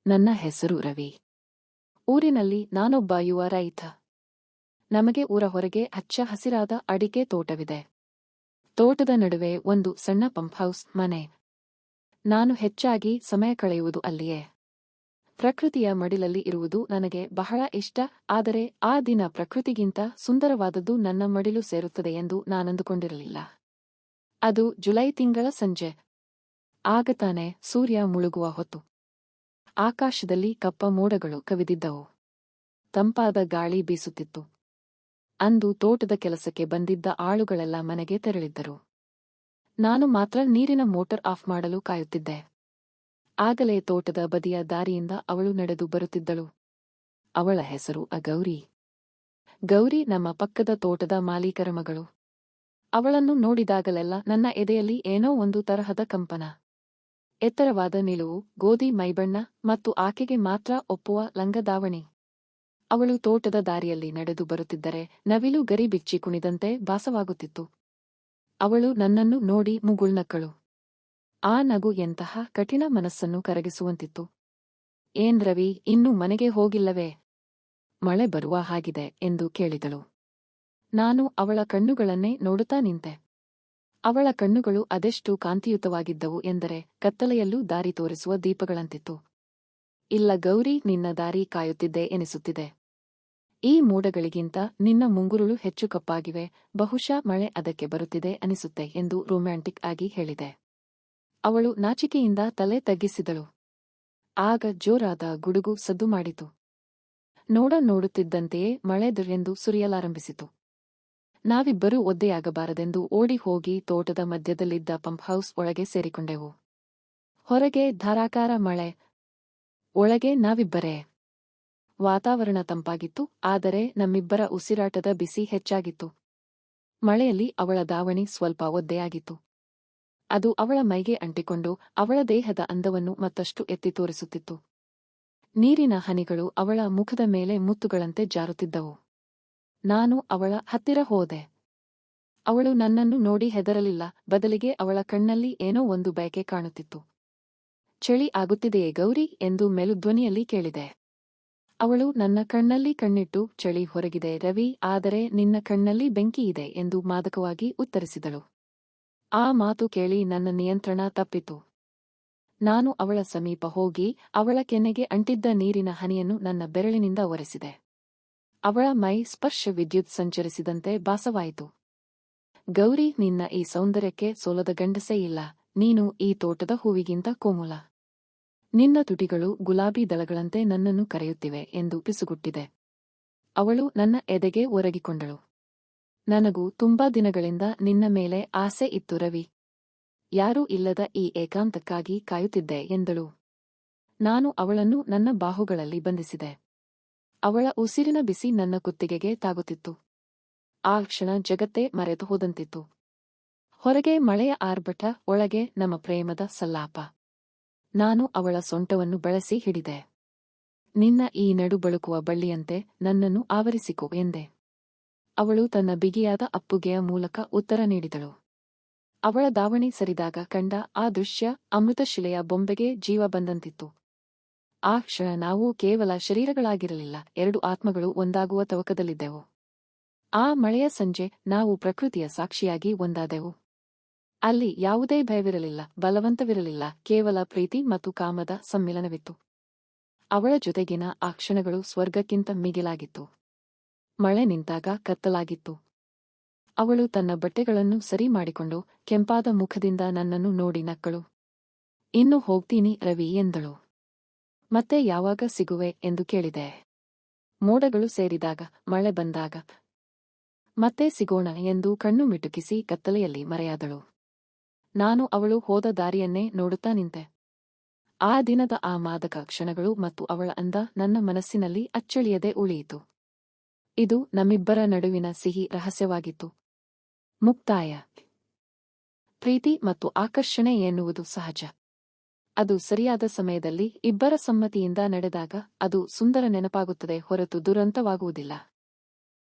ನನ್ನ ಹೆಸರು ರವಿ. ಊರಿನಲ್ಲಿ ನಾನೊಬ್ಬ ಯುವ ರೈತ. ನಮಗೆ ಊರ ಹೊರಗೆ ಹಚ್ಚ ಹಸಿರಾದ ಅಡಿಕೆ ತೋಟವಿದೆ. ತೋಟದ ನಡುವೆ ಒಂದು ಸಣ್ಣ ಪಂಪ್ ಹೌಸ್ ಮನೆ. ನಾನು ಹೆಚ್ಚಾಗಿ ಸಮಯ ಕಳೆಯುವುದು ಅಲ್ಲಿಯೇ. ಪ್ರಕೃತಿಯ ಮಡಿಲಲ್ಲಿ ಇರುವುದು ನನಗೆ ಬಹಳ ಇಷ್ಟ. ಆದರೆ ಆ ದಿನ ಪ್ರಕೃತಿಗಿಂತ ಸುಂದರವಾದದ್ದು ನನ್ನ ಮಡಿಲು ಸೇರುತ್ತದೆ ಎಂದು ನಾನಂದುಕೊಂಡಿರಲಿಲ್ಲ. ಅದು ಜುಲೈ ತಿಂಗಳ ಸಂಜೆ. ಆಗ ತಾನೆ ಸೂರ್ಯ ಮುಳುಗುವ ಹೊತ್ತು. ಆಕಾಶದಲ್ಲಿ ಕಪ್ಪ ಮೋಡಗಳು ಕವಿದಿದ್ದವು. ತಂಪಾದ ಗಾಳಿ ಬೀಸುತ್ತಿತ್ತು. ಅಂದು ತೋಟದ ಕೆಲಸಕ್ಕೆ ಬಂದಿದ್ದ ಆಳುಗಳೆಲ್ಲ ಮನೆಗೆ ತೆರಳಿದ್ದರು. ನಾನು ಮಾತ್ರ ನೀರಿನ ಮೋಟಾರ್ ಆಫ್ ಮಾಡಲು ಕಾಯುತ್ತಿದ್ದೆ. ಆಗಲೇ ತೋಟದ ಬದಿಯ ದಾರಿಯಿಂದ ಅವಳು ನಡೆದು ಬರುತ್ತಿದ್ದಳು. ಅವಳ ಹೆಸರು ಗೌರಿ. ಗೌರಿ ನಮ್ಮ ಪಕ್ಕದ ತೋಟದ ಮಾಲೀಕರ ಮಗಳು. ಅವಳನ್ನು ನೋಡಿದಾಗಲೆಲ್ಲ ನನ್ನ ಎದೆಯಲ್ಲಿ ಏನೋ ಒಂದು ತರಹದ ಕಂಪನ. ಎತ್ತರವಾದ ನಿಲುವು, ಗೋಧಿ ಮೈಬಣ್ಣ ಮತ್ತು ಆಕೆಗೆ ಮಾತ್ರ ಒಪ್ಪುವ ಲಂಗದಾವಣಿ. ಅವಳು ತೋಟದ ದಾರಿಯಲ್ಲಿ ನಡೆದು ಬರುತ್ತಿದ್ದರೆ ನವಿಲು ಗರಿ ಬಿಚ್ಚಿ ಕುಣಿದಂತೆ ಭಾಸವಾಗುತ್ತಿತ್ತು. ಅವಳು ನನ್ನನ್ನು ನೋಡಿ ಮುಗುಳ್ನಕ್ಕಳು. ಆ ನಗು ಎಂತಹ ಕಠಿಣ ಮನಸ್ಸನ್ನು ಕರಗಿಸುವಂತಿತ್ತು. ಏನ್ ರವಿ, ಇನ್ನೂ ಮನೆಗೆ ಹೋಗಿಲ್ಲವೇ? ಮಳೆ ಬರುವ ಹಾಗಿದೆ ಎಂದು ಕೇಳಿದಳು. ನಾನು ಅವಳ ಕಣ್ಣುಗಳನ್ನೇ ನೋಡುತ್ತಾ ನಿಂತೆ. ಅವಳ ಕಣ್ಣುಗಳು ಅದೆಷ್ಟು ಕಾಂತಿಯುತವಾಗಿದ್ದವು ಎಂದರೆ ಕತ್ತಲೆಯಲ್ಲೂ ದಾರಿ ತೋರಿಸುವ ದೀಪಗಳಂತಿತ್ತು. ಇಲ್ಲ ಗೌರಿ, ನಿನ್ನ ದಾರಿ ಕಾಯುತ್ತಿದ್ದೆ ಎನಿಸುತ್ತಿದೆ. ಈ ಮೋಡಗಳಿಗಿಂತ ನಿನ್ನ ಮುಂಗುರುಳು ಹೆಚ್ಚು ಕಪ್ಪಾಗಿವೆ. ಬಹುಶಃ ಮಳೆ ಅದಕ್ಕೆ ಬರುತ್ತಿದೆ ಅನಿಸುತ್ತೆ ಎಂದು ರೊಮ್ಯಾಂಟಿಕ್ ಆಗಿ ಹೇಳಿದೆ. ಅವಳು ನಾಚಿಕೆಯಿಂದ ತಲೆ ತಗ್ಗಿಸಿದಳು. ಆಗ ಜೋರಾದ ಗುಡುಗು ಸದ್ದು ಮಾಡಿತು. ನೋಡುತ್ತಿದ್ದಂತೆಯೇ ಮಳೆ ದುರ್ಯೆಂದು ಸುರಿಯಲಾರಂಭಿಸಿತು. ನಾವಿಬ್ಬರೂ ಒದ್ದೆಯಾಗಬಾರದೆಂದು ಓಡಿ ಹೋಗಿ ತೋಟದ ಮಧ್ಯದಲ್ಲಿದ್ದ ಪಂಪ್ ಹೌಸ್ ಒಳಗೆ ಸೇರಿಕೊಂಡೆವು. ಹೊರಗೆ ಧಾರಾಕಾರ ಮಳೆ, ಒಳಗೆ ನಾವಿಬ್ಬರೇ. ವಾತಾವರಣ ತಂಪಾಗಿತ್ತು, ಆದರೆ ನಮ್ಮಿಬ್ಬರ ಉಸಿರಾಟದ ಬಿಸಿ ಹೆಚ್ಚಾಗಿತ್ತು. ಮಳೆಯಲ್ಲಿ ಅವಳ ದಾವಣಿ ಸ್ವಲ್ಪ ಒದ್ದೆಯಾಗಿತ್ತು. ಅದು ಅವಳ ಮೈಗೆ ಅಂಟಿಕೊಂಡು ಅವಳ ದೇಹದ ಅಂದವನ್ನು ಮತ್ತಷ್ಟು ಎತ್ತಿ ತೋರಿಸುತ್ತಿತ್ತು. ನೀರಿನ ಹನಿಗಳು ಅವಳ ಮುಖದ ಮೇಲೆ ಮುತ್ತುಗಳಂತೆ ಜಾರುತ್ತಿದ್ದವು. ನಾನು ಅವಳ ಹತ್ತಿರ ಹೋದೆ. ಅವಳು ನನ್ನನ್ನು ನೋಡಿ ಹೆದರಲಿಲ್ಲ, ಬದಲಿಗೆ ಅವಳ ಕಣ್ಣಲ್ಲಿ ಏನೋ ಒಂದು ಬಯಕೆ ಕಾಣುತ್ತಿತ್ತು. ಚಳಿ ಆಗುತ್ತಿದೆಯೇ ಗೌರಿ ಎಂದು ಮೆಲುಧ್ವನಿಯಲ್ಲಿ ಕೇಳಿದೆ. ಅವಳು ನನ್ನ ಕಣ್ಣಲ್ಲಿ ಕಣ್ಣಿಟ್ಟು, ಚಳಿ ಹೊರಗಿದೆ ರವಿ, ಆದರೆ ನಿನ್ನ ಕಣ್ಣಲ್ಲಿ ಬೆಂಕಿಯಿದೆ ಎಂದು ಮಾದಕವಾಗಿ ಉತ್ತರಿಸಿದಳು. ಆ ಮಾತು ಕೇಳಿ ನನ್ನ ನಿಯಂತ್ರಣ ತಪ್ಪಿತು. ನಾನು ಅವಳ ಸಮೀಪ ಹೋಗಿ ಅವಳ ಕೆನ್ನೆಗೆ ಅಂಟಿದ್ದ ನೀರಿನ ಹನಿಯನ್ನು ನನ್ನ ಬೆರಳಿನಿಂದ ಒರೆಸಿದೆ. ಅವಳ ಮೈ ಸ್ಪರ್ಶ ವಿದ್ಯುತ್ ಸಂಚರಿಸಿದಂತೆ ಭಾಸವಾಯಿತು. ಗೌರಿ, ನಿನ್ನ ಈ ಸೌಂದರ್ಯಕ್ಕೆ ಸೋಲದ ಗಂಡಸೇ ಇಲ್ಲ. ನೀನು ಈ ತೋಟದ ಹೂವಿಗಿಂತ ಕೋಮಲ. ನಿನ್ನ ತುಟಿಗಳು ಗುಲಾಬಿ ದಳಗಳಂತೆ ನನ್ನನ್ನು ಕರೆಯುತ್ತಿವೆ ಎಂದು ಪಿಸುಗುಟ್ಟಿದೆ. ಅವಳು ನನ್ನ ಎದೆಗೆ ಒರಗಿಕೊಂಡಳು. ನನಗೂ ತುಂಬಾ ದಿನಗಳಿಂದ ನಿನ್ನ ಮೇಲೆ ಆಸೆ ಇತ್ತು ರವಿ. ಯಾರೂ ಇಲ್ಲದ ಈ ಏಕಾಂತಕ್ಕಾಗಿ ಕಾಯುತ್ತಿದ್ದೆ ಎಂದಳು. ನಾನು ಅವಳನ್ನು ನನ್ನ ಬಾಹುಗಳಲ್ಲಿ ಬಂಧಿಸಿದೆ. ಅವಳ ಉಸಿರಿನ ಬಿಸಿ ನನ್ನ ಕುತ್ತಿಗೆಗೆ ತಾಗುತ್ತಿತ್ತು. ಆ ಕ್ಷಣ ಜಗತ್ತೇ ಮರೆತು ಹೋದಂತಿತ್ತು. ಹೊರಗೆ ಮಳೆಯ ಆರ್ಭಟ, ಒಳಗೆ ನಮ್ಮ ಪ್ರೇಮದ ಸಲ್ಲಾಪ. ನಾನು ಅವಳ ಸೊಂಟವನ್ನು ಬಳಸಿ ಹಿಡಿದೆ. ನಿನ್ನ ಈ ನಡು ಬಳುಕುವ ಬಳ್ಳಿಯಂತೆ ನನ್ನನ್ನು ಆವರಿಸಿಕೊ ಎಂದೆ. ಅವಳು ತನ್ನ ಬಿಗಿಯಾದ ಅಪ್ಪುಗೆಯ ಮೂಲಕ ಉತ್ತರ ನೀಡಿದಳು. ಅವಳ ದಾವಣಿ ಸರಿದಾಗ ಕಂಡ ಆ ದೃಶ್ಯ ಅಮೃತಶಿಲೆಯ ಬೊಂಬೆಗೆ ಜೀವ ಬಂದಂತಿತ್ತು. ಆ ಕ್ಷಣ ನಾವು ಕೇವಲ ಶರೀರಗಳಾಗಿರಲಿಲ್ಲ, ಎರಡು ಆತ್ಮಗಳು ಒಂದಾಗುವ ತವಕದಲ್ಲಿದ್ದೆವು. ಆ ಮಳೆಯ ಸಂಜೆ ನಾವು ಪ್ರಕೃತಿಯ ಸಾಕ್ಷಿಯಾಗಿ ಒಂದಾದೆವು. ಅಲ್ಲಿ ಯಾವುದೇ ಭಯವಿರಲಿಲ್ಲ, ಬಲವಂತವಿರಲಿಲ್ಲ, ಕೇವಲ ಪ್ರೀತಿ ಮತ್ತು ಕಾಮದ ಸಮ್ಮಿಲನವಿತ್ತು. ಅವಳ ಜೊತೆಗಿನ ಆ ಕ್ಷಣಗಳು ಸ್ವರ್ಗಕ್ಕಿಂತ ಮಿಗಿಲಾಗಿತ್ತು. ಮಳೆ ನಿಂತಾಗ ಕತ್ತಲಾಗಿತ್ತು. ಅವಳು ತನ್ನ ಬಟ್ಟೆಗಳನ್ನು ಸರಿ ಮಾಡಿಕೊಂಡು ಕೆಂಪಾದ ಮುಖದಿಂದ ನನ್ನನ್ನು ನೋಡಿ ನಕ್ಕಳು. ಇನ್ನು ಹೋಗ್ತೀನಿ ರವಿ ಎಂದಳು. ಮತ್ತೆ ಯಾವಾಗ ಸಿಗುವೆ ಎಂದು ಕೇಳಿದೆ. ಮೋಡಗಳು ಸೇರಿದಾಗ, ಮಳೆ ಬಂದಾಗ. ಮತ್ತೆ ಸಿಗೋಣ ಎಂದು ಕಣ್ಣು ಮಿಟುಕಿಸಿ ಕತ್ತಲೆಯಲ್ಲಿ ಮರೆಯಾದಳು. ನಾನು ಅವಳು ಹೋದ ದಾರಿಯನ್ನೇ ನೋಡುತ್ತಾ ನಿಂತೆ. ಆ ದಿನದ ಆ ಮಾದಕ ಕ್ಷಣಗಳು ಮತ್ತು ಅವಳ ಅಂದ ನನ್ನ ಮನಸ್ಸಿನಲ್ಲಿ ಅಚ್ಚಳಿಯದೆ ಉಳಿಯಿತು. ಇದು ನಮ್ಮಿಬ್ಬರ ನಡುವಿನ ಸಿಹಿ ರಹಸ್ಯವಾಗಿತ್ತು. ಮುಕ್ತಾಯ. ಪ್ರೀತಿ ಮತ್ತು ಆಕರ್ಷಣೆ ಎನ್ನುವುದು ಸಹಜ. ಅದು ಸರಿಯಾದ ಸಮಯದಲ್ಲಿ ಇಬ್ಬರ ಸಮ್ಮತಿಯಿಂದ ನಡೆದಾಗ ಅದು ಸುಂದರ ನೆನಪಾಗುತ್ತದೆ ಹೊರತು ದುರಂತವಾಗುವುದಿಲ್ಲ.